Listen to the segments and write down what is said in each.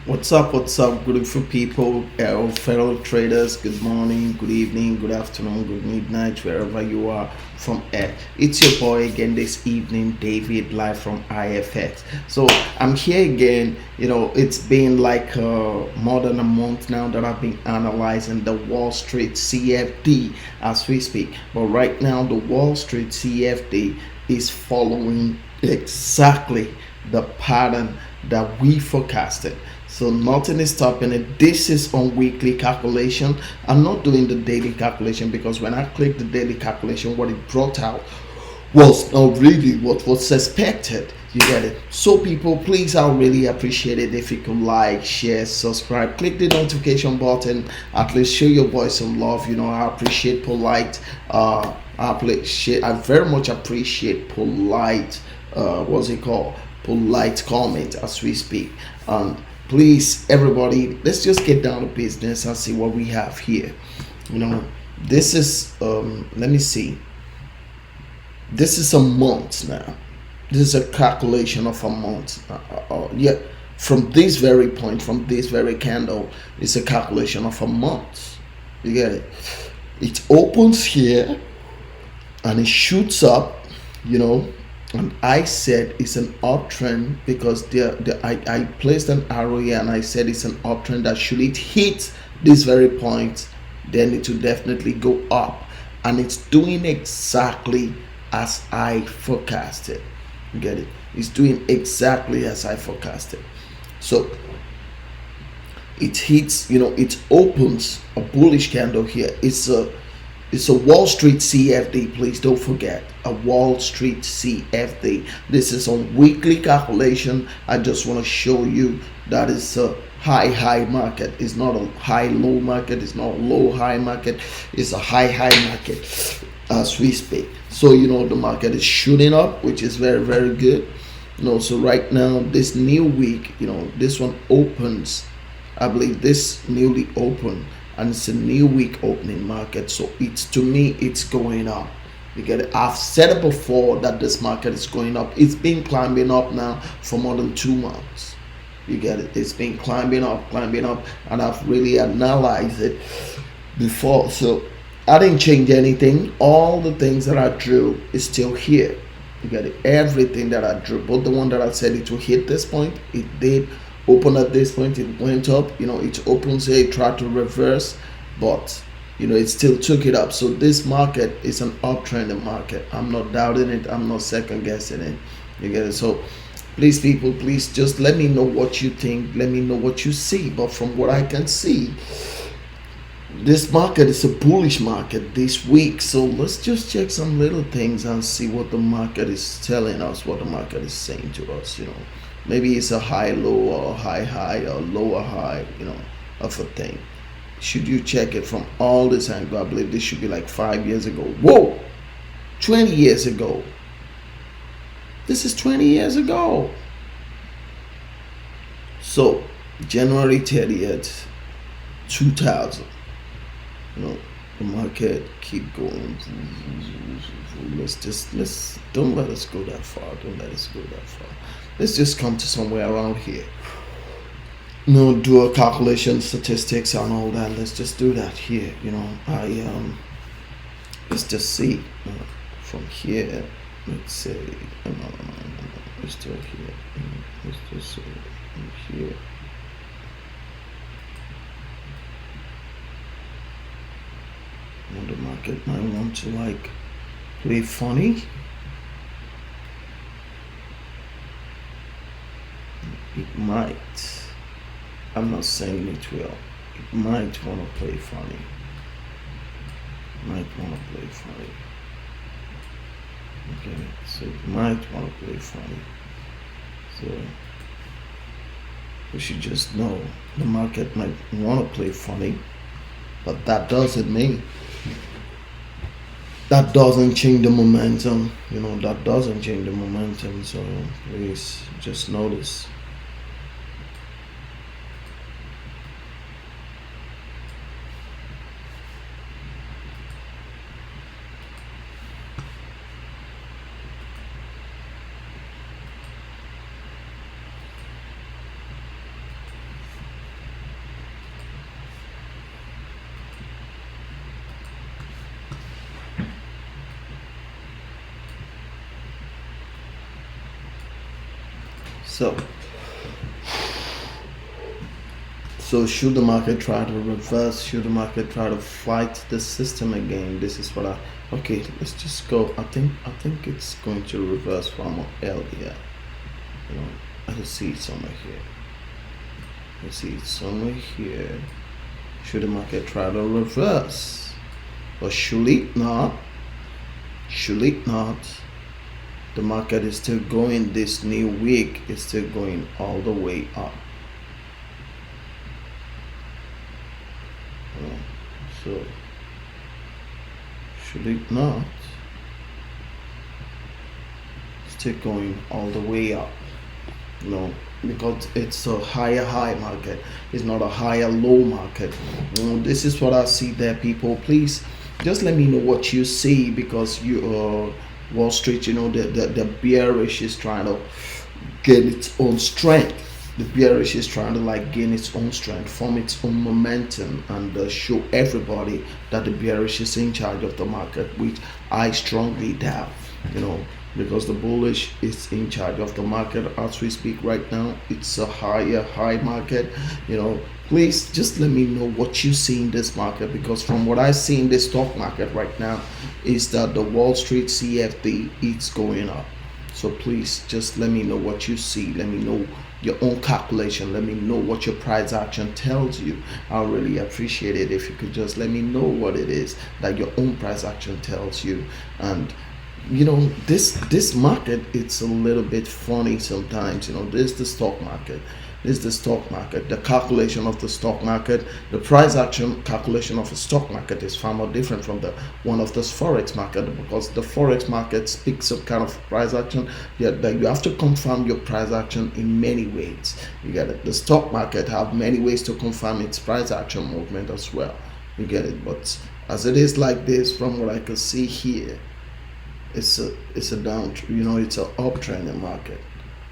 What's up, beautiful people, fellow traders? Good morning, good evening, good afternoon, good midnight, wherever you are from Earth. It's your boy again this evening, David, live from IFX. So I'm here again. It's been like more than a month now that I've been analyzing the Wall Street CFD as we speak. But right now, the Wall Street CFD is following exactly the pattern that we forecasted. So nothing is stopping it. This is on weekly calculation. I'm not doing the daily calculation because when I click the daily calculation, what it brought out was not really what was expected. You get it? So people, please, I'll really appreciate it if you could like, share, subscribe, click the notification button. At least show your boy some love. I appreciate polite. I very much appreciate polite. What's it called? Polite comment as we speak. And please, everybody, let's just get down to business and see what we have here. This is let me see. This is a month now. This is a calculation of a month. Yeah, from this very point, from this very candle, it's a calculation of a month. You get it? It opens here and it shoots up. And I said it's an uptrend because I placed an arrow here and I said it's an uptrend that should it hit this very point, then it will definitely go up. And it's doing exactly as I forecasted. You get it? It's doing exactly as I forecasted. So it hits, it opens a bullish candle here. It's a Wall Street CFD, please don't forget. A Wall Street CFD. This is on weekly calculation. I just want to show you that it's a high market. It's not a high-low market. It's not a low-high market. It's a high market as we speak. So, the market is shooting up, which is very, very good. So right now, this new week, this one opens. I believe this newly opened. And it's a new week opening market, so to me it's going up. You get it? I've said it before that this market is going up. It's been climbing up now for more than 2 months. You get it? It's been climbing up, and I've really analyzed it before. So I didn't change anything. All the things that I drew is still here. You get it? Everything that I drew, both the one that I said it will hit this point, it did. Open at this point, it went up. It opens here, it tried to reverse, but it still took it up. So this market is an uptrending market. I'm not doubting it. I'm not second guessing it. You get it? So please, people, please just let me know what you think. Let me know what you see. But from what I can see, this market is a bullish market this week. So let's just check some little things and see what the market is telling us, what the market is saying to us. Maybe it's a high-low or high or lower high, of a thing. Should you check it from all this angle? I believe this should be like 5 years ago. Whoa! 20 years ago. This is 20 years ago. So, January 30th, 2000. The market keep going. Don't let us go that far. Let's just come to somewhere around here. Do a calculation, statistics and all that. Let's just do that here. Let's just see from here. Let's say let's do it here. Let's just say from here. The market might want to play funny. It might. I'm not saying it will. It might want to play funny. Okay, so it might want to play funny. So we should just know the market might want to play funny, but that doesn't change the momentum. That doesn't change the momentum. So please just notice. So, so should the market try to reverse? Should the market try to fight the system again? This is what I. Okay, let's just go. I think it's going to reverse from earlier. You know, I can see it somewhere here. I see it somewhere here. Should the market try to reverse? Or should it not? Should it not? The market is still going this new week. It's still going all the way up. So should it not? Still going all the way up. No, because it's a higher high market. It's not a higher low market. This is what I see there, people. Please just let me know what you see, because you Wall Street, the bearish is trying to get its own strength. The bearish is trying to like gain its own strength, form its own momentum, and show everybody that the bearish is in charge of the market, which I strongly doubt. You know, because the bullish is in charge of the market as we speak right now. It's a higher high market. Please just let me know what you see in this market, because from what I see in the stock market right now is that the Wall Street CFD it's going up. So please just let me know what you see. Let me know your own calculation. Let me know what your price action tells you. I'll really appreciate it if you could just let me know what it is that your own price action tells you. And this market, it's a little bit funny sometimes. This is the stock market. The calculation of the stock market, the price action calculation of the stock market is far more different from the one of the Forex market, because the Forex market speaks of kind of price action. That you have to confirm your price action in many ways. You get it. The stock market have many ways to confirm its price action movement as well. You get it. But as it is like this, from what I can see here, it's a down. It's an uptrending market.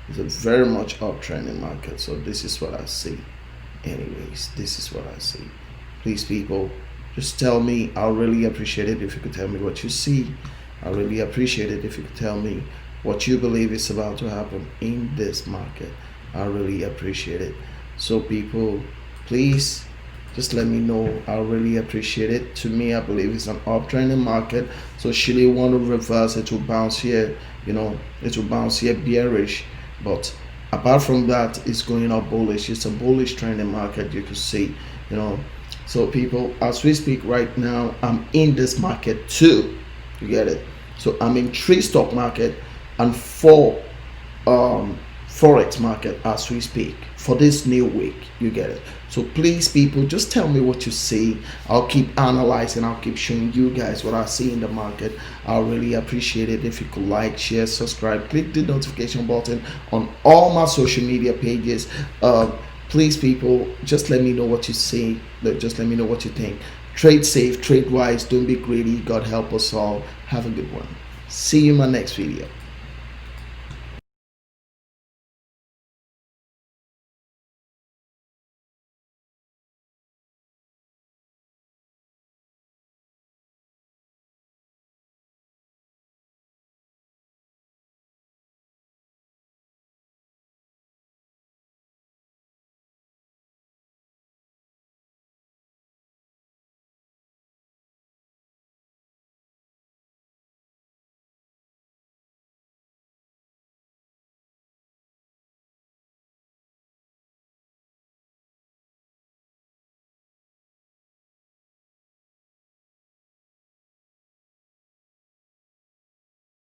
It's a very much uptrending market. So this is what I see. Anyways, this is what I see. Please, people, just tell me. I'll really appreciate it if you could tell me what you see. I really appreciate it if you could tell me what you believe is about to happen in this market. I really appreciate it. So, people, please just let me know. I really appreciate it. To me, I believe it's an uptrending market. So should it want to reverse, it will bounce here. It will bounce here bearish. But apart from that, it's going up bullish. It's a bullish trending market, you can see. So people, as we speak right now, I'm in this market too. You get it? So I'm in 3 stock market and 4 Forex market as we speak for this new week. You get it? So please, people, just tell me what you see. I'll keep analyzing. I'll keep showing you guys what I see in the market. I'll really appreciate it if you could like, share, subscribe, click the notification button on all my social media pages. Please, people, just let me know what you see. Just let me know what you think. Trade safe, trade wise. Don't be greedy. God help us all. Have a good one. See you in my next video.